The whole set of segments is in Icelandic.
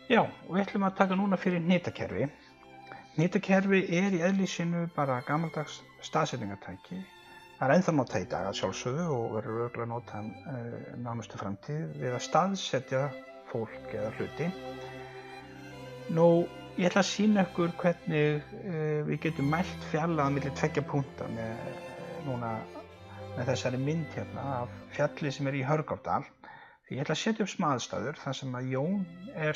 Já, og við ætlum að taka núna fyrir hnitakerfi. Hnitakerfi í eðli sínu bara gamaldags staðsetningartæki. Það ennþá notað í dag að sjálfsögðu og verður örugglega notað nánustu framtíð við að staðsetja fólk eða hluti. Nú, ég ætla að sýna ykkur hvernig við getum mælt fjarlægð milli tveggja punkta með þessari mynd hérna af fjalli sem í Hörgárdal. Ég ætla að setja upp smá aðstæður þar sem að Jón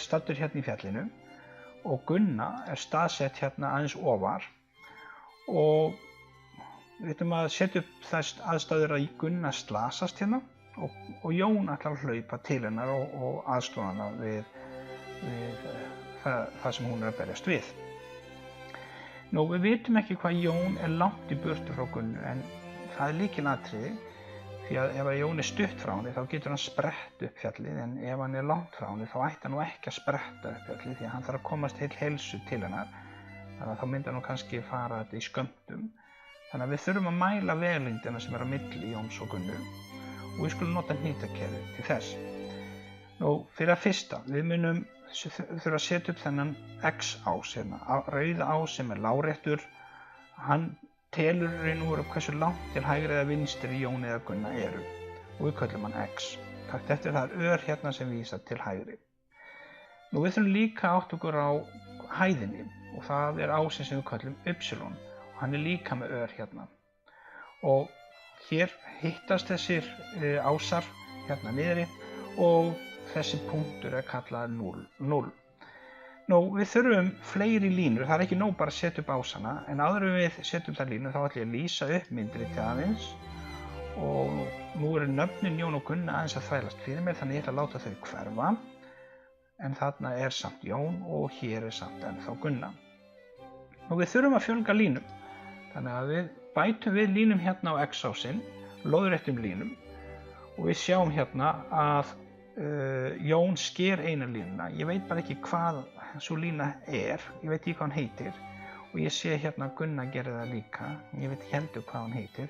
staddur hérna í fjallinu og Gunna staðsett hérna aðeins ofar og við ætlum að setja upp þess aðstæður að Gunna slasast hérna og Jón ætlar að hlaupa til hennar og aðstoða hana við það sem hún að berjast við. Nú, við vitum ekki hvað Jón langt í burtu frá Gunnu en það lykilatriði því að ef Jón stutt frá henni þá getur hann sprett upp fjallið en ef hann langt frá henni þá ætti hann nú ekki að spretta upp fjallið því að hann þarf að komast heilsu til hennar þannig að þá myndi hann kannski fara þetta í skömmtum þannig að við þurfum að mæla vegalengdina sem á milli Jóns og Gunnu og við skulum nota hnitakerfi til þess. Nú, fyrir að fyrsta, við munum þurfa að setja upp þennan X-ás hérna, rauða ás sem láréttur, hann telur raun og veru hversu langt til hægri eða vinstri Jón eða Gunna eru og við köllum hann X. Takt eftir það ör hérna sem vísar til hægri. Nú við þurfum líka átt okkur á hæðinni og það ásinn sem við köllum Y og hann líka með ör hérna. Og hér hittast þessir ásar hérna niðri og þessi punktur kallað 0. Nú, við þurfum fleiri línur, það ekki nóg bara að setja upp ásana, en áður en við setjum þær línur þá ætlum ég að lýsa upp myndritið aðeins og nú nöfnin Jón og Gunna aðeins að þvælast fyrir mér þannig ég ætla að láta þau hverfa en þarna samt Jón og hér samt ennþá Gunna. Nú, við þurfum að fjölga línum, þannig að við bætum við línum hérna á X-ásinn, lóðréttum línum og við sjáum hérna að Jón sker eina línuna, ég veit bara ekki hvað svo lína ég veit ekki hvað hann heitir og ég sé hérna að Gunna gerir það líka, ég veit ekki heldur hvað hann heitir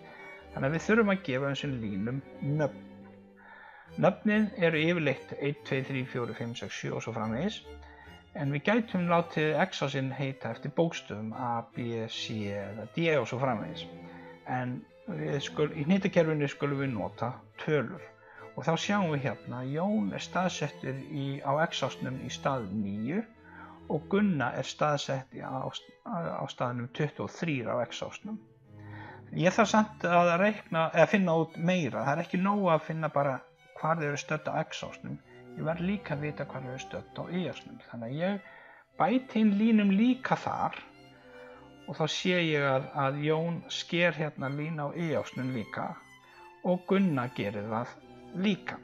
þannig að við þurfum að gefa þessum línum nöfn. Nöfnin yfirleitt 1, 2, 3, 4, 5, 6, 7 og svo framvegis en við gætum látið X-ásinn heita eftir bókstöfum A, B, C eða D og svo framvegis en í hnitakerfinu skulum við nota tölur. Og þá sjáum við hérna að Jón staðsettur á X-ásnum í stað 9 og Gunna staðsett á staðnum 23 á X-ásnum. Ég þarf samt að finna út meira, það ekki nóg að finna bara hvar þau stödd á X-ásnum, ég verð líka að vita hvar þau stödd á Y-ásnum. Þannig að ég bæti inn línum líka þar og þá sé ég að Jón sker hérna línu á Y-ásnum líka og Gunna gerir það líka.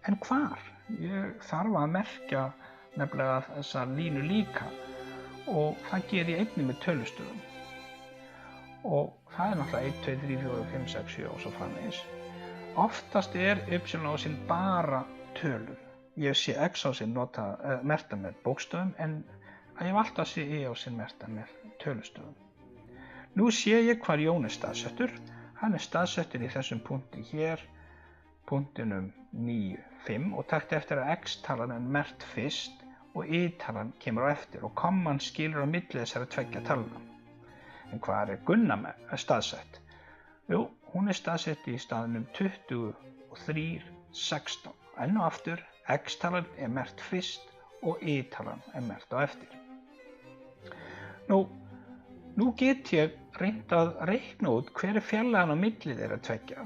En hvar? Ég þarf að merkja nefnilega þessa línu líka og það ger ég einnig með tölustöfum. Og það náttúrulega 1, 2, 3, 4, 5, 6, 7 og svo framvegis. Oftast Y-ásinn bara tölur. Ég sé X-ásinn merkta með bókstöfum en ég hef alltaf sé Y-ásinn merkta með tölustöfum. Nú sé ég hvar Jón staðsettur. Hann staðsettur í þessum punkti hér punktinum 9, 5 og takt eftir að X-talan merkt fyrst og Y-talan kemur á eftir og komman skilur á milli þessara tveggja talna. En hvað Gunna staðsett? Jú, hún staðsett í staðnum 23, 16. Enn og aftur, X-talan merkt fyrst og Y-talan merkt á eftir. Nú get ég reynt að reikna út hver fjarlægðin á milli þeirra tveggja.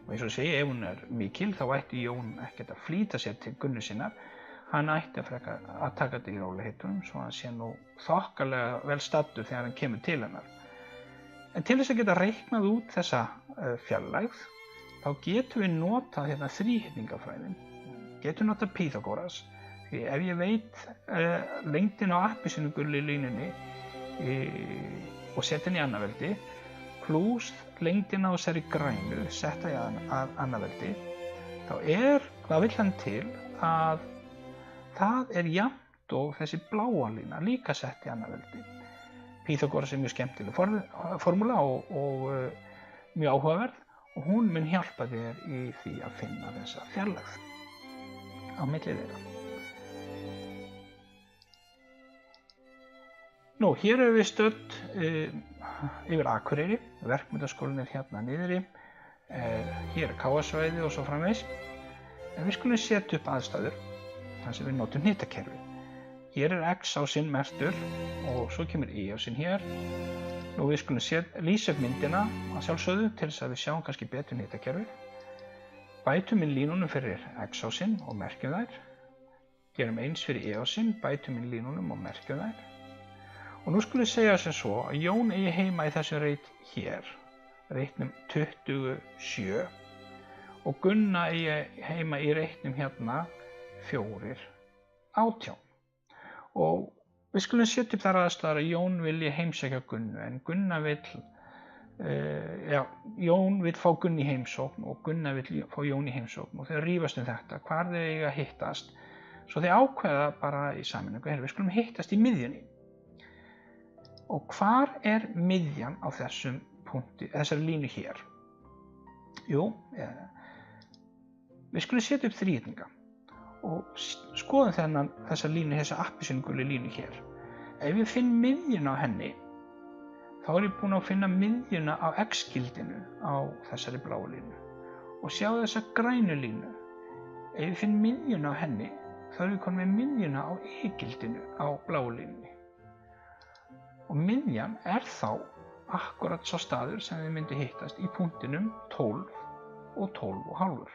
Og eins og segi, ef hún mikil, þá ætti Jón ekkert að flýta sér til Gunnu sinnar. Hann ætti að taka þetta í rólegheitunum, svo hann sé nú þokkalega vel staddur þegar hann kemur til hennar. En til þess að geta reiknað út þessa fjarlægð, þá getum við notað hérna þríhyrningafræðin. Getum notað Pýþagóras. Því ef ég veit lengdin á appelsínugulli línunni og setja henni í annaveldi, pluss lengdin á þessari grænu setta í annaveldi, þá vill hann til að það jafnt og þessi bláa lína líka sett í annaveldi. Pýþagóras mjög skemmtileg formúla og mjög áhugaverð og hún mun hjálpa þér í því að finna þessa fjarlægð á milli þeirra. Nú, hér erum við stödd yfir Akureyri, verkmenntaskólinn er hérna niðri, hér er KS-svæði og svo framvegis. En við skulum setja upp aðstæður þar sem við notum hnitakerfi. Hér er X-ásinn merktur og svo kemur Y-ásinn hér. Nú við skulum lýsa upp myndina að sjálfsögðu til þess að við sjáum kannski betur hnitakerfið. Bætum inn línunum fyrir X-ásinn og merkjum þær. Gerum eins fyrir Y-ásinn, bætum inn línunum og merkjum þær. Og nú skulum við segja sem svo að Jón eigi heima í þessum reit hér, reitnum 27, og Gunna eigi heima í reitnum hérna 418. Og við skulum setja upp þar aðstæður að Jón vilji heimsækja Gunnu, en Gunna Jón vill fá Gunnu í heimsókn og Gunna vill fá Jón í heimsókn og þau rífast þetta, hvar þau eiga að hittast. Svo þau ákveða bara í sameiningu, við skulum hittast í miðjunni. Og hvar er miðjan á þessum punkti, þessari línu hér? Jú, við skulum setja upp þríhyrninga og skoðum þessa línu, þessa appelsínugulu línu hér. Ef ég finn miðjuna á henni, þá er ég búinn að finna miðjuna á X-gildinu á þessari bláu línu. Og sjá þessa grænu línu. Ef ég finn miðjuna á henni, þá er ég komin með miðjuna á Y-gildinu á bláu línunni. Og miðjan er þá akkurat sá staður sem við myndum hittast í punktinum 12 og 12,5.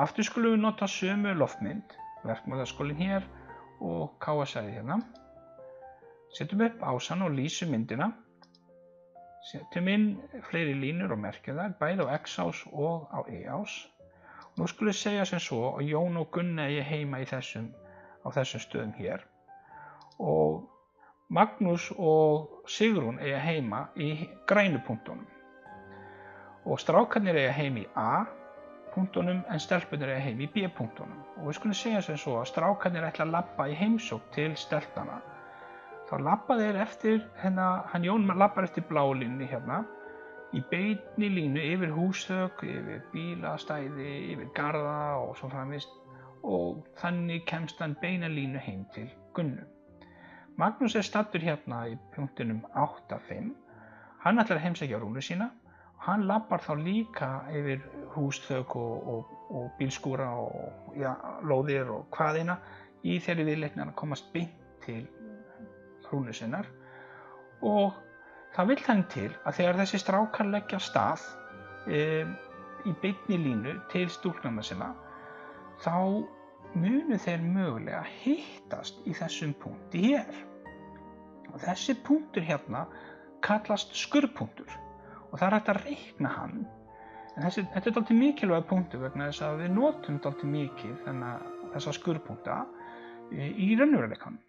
Aftur skulum við nota sömu loftmynd, verkmenntaskólinn hér og KS-svæðið hérna. Setjum upp ásann og lýsum myndina. Setjum inn fleiri línur og merkjum þær, bæði á X-ás og á Y-ás. Nú skulum við segja sem svo að Jón og Gunna eigi heima á þessum stöðum hér. Og Magnús og Sigrún eiga heima í grænu punktunum. Og strákarnir eiga heima í A punktunum en stelpurnar eiga heima í B punktunum. Og við skulum segja sem svo að strákarnir ætla að labba í heimsókn til stelpnanna. Þá labba þeir eftir, Jón labbar eftir bláu línunni hérna, í beinni línu yfir húsþök, yfir bílastæði, yfir garða og svo framvegis. Og þannig kemst hann beina línu heim til Gunnu. Magnús er staddur hérna í punktinum 8,5. Hann ætlar að heimsækja Rúnu sína og hann labbar þá líka yfir húsþök og bílskúra og lóðir og hvaðina í þeirri viðleitni að komast beint til Rúnu sinnar. Og það vill hann til að þegar þessi strákar leggja af stað í beinni línu til stúlknanna sinna, þá munu þeir mögulega hittast í þessum punkti hér. Og þessi punktur hérna kallast skurðpunktur og það er hægt að reikna hann. En þetta er dálítið mikilvæg punktur vegna þess að við notum dálítið mikið þessa skurðpunkta í raunveruleikanum.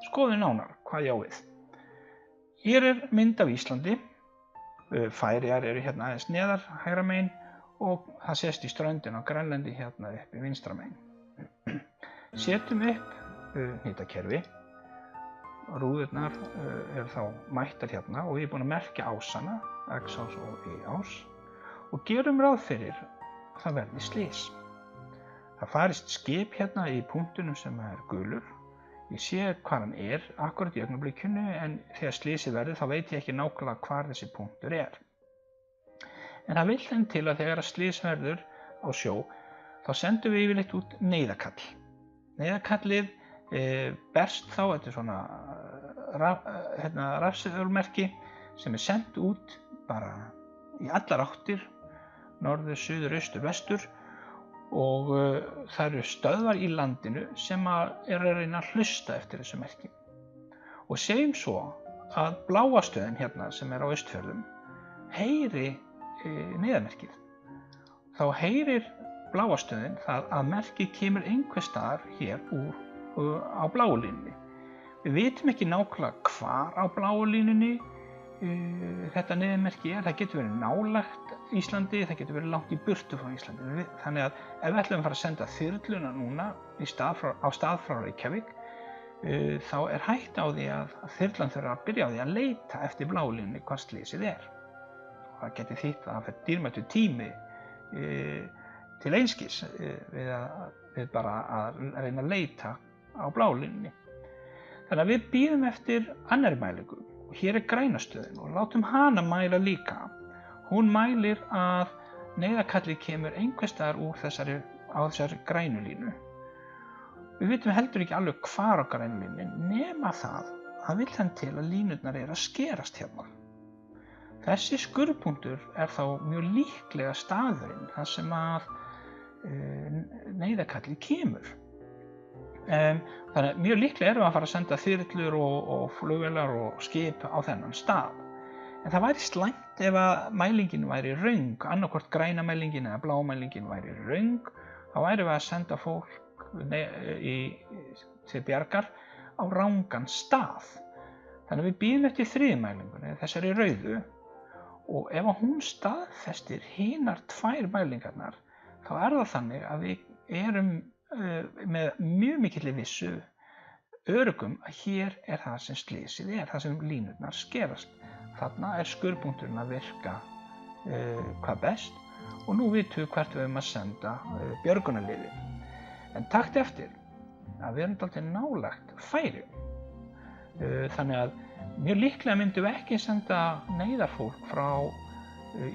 Skoðum nánar hvað ég á við. Hér er mynd af Íslandi. Færeyjar eru hérna aðeins neðar hægra megin og það sést í ströndin á Grænlandi hérna upp í vinstra megin. Setjum upp hnitakerfi. Rúðurnar eru þá mættar hérna og ég er búinn að merkja ásana, X-ás og Y-ás og gerum ráð fyrir að það verði slys. Það farist skip hérna í punktunum sem er gulur. Ég sé hvar hann er akkurat í augnablikinu en þegar slysið verður þá veit ég ekki nákvæmlega hvar þessi punktur er. En það vill henni til að þegar slys verður á sjó, þá sendum við yfirleitt út neyðarkall. Neyðarkallið berst þá, þetta er svona rafsegulmerki sem er sendt út bara í allar áttir, norður, suður, austur, vestur og það eru stöðvar í landinu sem er að reyna að hlusta eftir þessu merki. Og segjum svo að bláa stöðin hérna sem er á Austfjörðum heyri neyðarmerkið. Þá heyrir bláa stöðin það að merkið kemur einhvers staðar hér á bláu línunni. Við vitum ekki nákvæmlega hvar á bláu línunni þetta neyðarmerki er. Það getur verið nálægt Íslandi, það getur verið langt í burtu frá Íslandi. Þannig að ef við ætlum að fara að senda þyrluna núna á stað frá Reykjavík, þá er hætta á því að þyrlan þurfa að byrja á því að leita eftir bláu línunni hvað slysið er. Það getur þýtt að það fer dýrmætur tími til einskis við bara að reyna að leita á bláu línunni. Þannig að við bíðum eftir annarri mælingu og hér græna stöðin og látum hana mæla líka. Hún mælir að neyðarkallið kemur einhvers staðar úr á þessari grænu línu. Við vitum heldur ekki alveg hvar á grænu línunni nema það vill hann til að línurnar að skerast hérna. Þessi skurðpunktur þá mjög líklega staðurinn þar sem að neyðarkallið kemur. Þannig að mjög líklega erum við að fara að senda þyrlur og flugvélar og skip á þennan stað. En það væri slæmt ef að mælingin væri röng, annarkvort græna mælingin eða blá mælingin væri röng, þá væri við að senda fólk til bjargar á rangan stað. Þannig að við bíðum eftir þriðju mælingunni, þessari rauðu, og ef hún staðfestir hinar 2 mælingarnar, þá það þannig að við erum með mjög mikilli vissu öruggum að hér það sem slysið það sem línurnar skerast. Þarna skurðpunkturinn að virka hvað best og nú vitum við hvert við höfum að senda björgunarliði. En takt eftir að við erum dálítið nálægt Færeyjum. Þannig að mjög líklega myndum við ekki senda neyðarfólk frá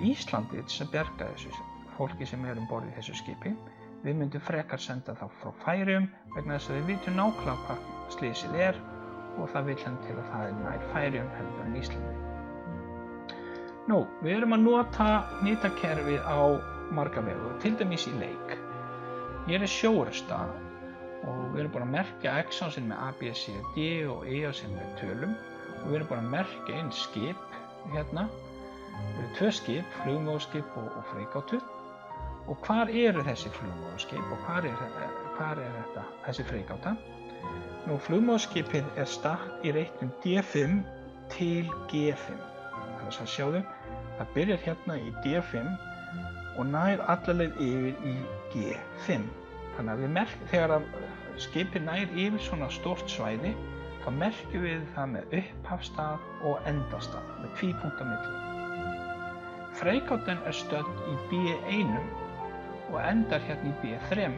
Íslandi sem bjarga þessu fólki sem um borð í þessu skipi. Við myndum frekar senda þá frá Færeyjum vegna þess að við vitum nákvæmlega hvað slysið og það vill hann til að það nær Færeyjum heldur en Íslandi. Nú, við erum að nota hnitakerfið á marga vegu, til dæmis í leik. Hér sjóresta og við erum búin að merkja X-ásin með A, B, C, D og E-ásin með tölum og við erum búin að merkja inn skip hérna, 2 skip, flugmóðurskip og freigátu. Og hvar eru þessi flugmóðurskip og hvar þetta, þessi freigáta? Nú, flugmóðurskipið statt í reitnum D5 til G5. Þannig að sjáðu, það byrjar hérna í D5 og nær alla leið yfir í G5. Þannig að þegar skipið nær yfir svona stórt svæði, þá merkjum við það með upphafsstað og endastað, með 2 punkta milli. Freigátan stödd í B1 og endar hérna í B3.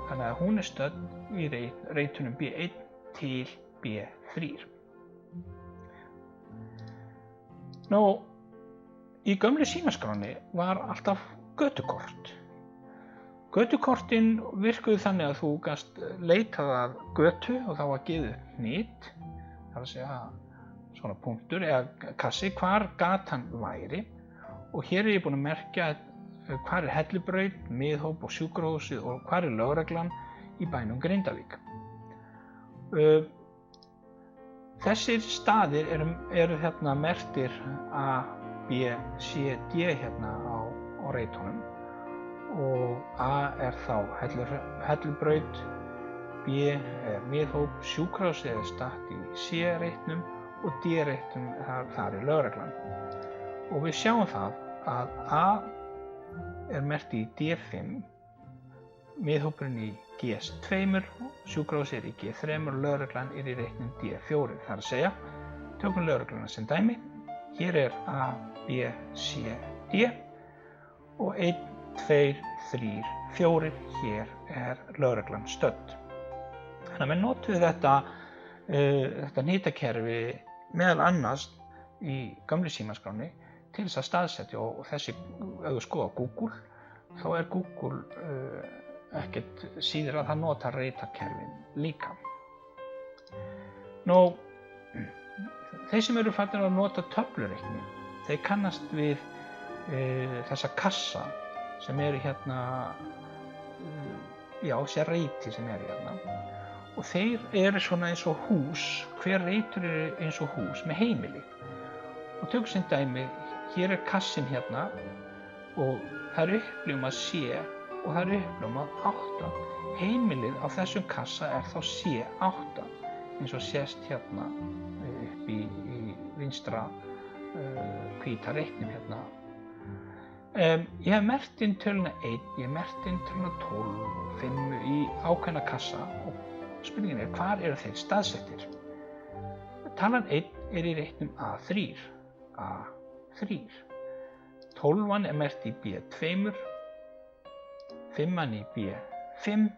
Þannig að hún stödd í reitunum B1 til B3. Nú, í gömlu símaskránni var alltaf götukort. Götukortin virkuðu þannig að þú gast leitað að götu og þá var gefið hnit, það að segja svona punktur eða kassi hvar gatan væri og hér ég búin að merkja hvar Hellubraut, Miðhóp og sjúkrahúsið og hvar lögreglan í bænum Grindavík. Þessir staðir eru hérna merktir A, B, C, D hérna á reitunum og A þá Hellubraut, B Miðhóp, sjúkrahúsið statt í C-reitnum og D-reitnum þar lögreglan. Og við sjáum það að A merkt í D5, Miðhópurinn í G2, sjúkrahúsið í G3 og lögreglan í reitnum D4. Það að segja, tökum lögregluna sem dæmi. Hér A, B, C, D og 1, 2, 3, 4, hér lögreglan stödd. Þannig að við notuðum þetta hnitakerfi meðal annars í gömlu símaskránni til þess að staðsetja og þessi, ef þú skoðar Google, þá Google ekkert síður að það nota reitarkerfin líka. Nú, þeir sem eru farnir að nota töflureikni, þeir kannast við þessa kassa sem hérna, þessi reiti sem hérna. Og þeir svona eins og hús, hver reitur eins og hús með heimili. Og tökum sem dæmi, hér kassin hérna og það uppljómað C og það uppljómað 8. Heimilið á þessum kassa þá C8, eins og sést hérna upp í vinstra hvíta reitnum hérna. Ég hef merkt inn töluna 1, ég hef merkt inn töluna 12 og 5 í ákveðna kassa og spurningin hvar eru þeir staðsettir? Talan 1 í reitnum A3, A3. 12 merkt í B2, 5 í B5,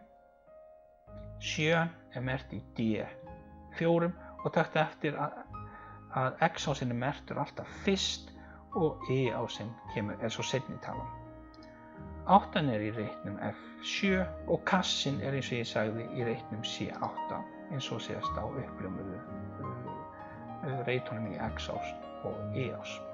7 er merkt í D4 og taktu eftir að X-ásinn er merktur alltaf fyrst og Y-ásinn er svo seinni talan. 8 er í reitnum F7 og kassinn er eins og ég sagði í reitnum C8 eins og sést á uppljómuðu reitunum í X-ás og Y-ás.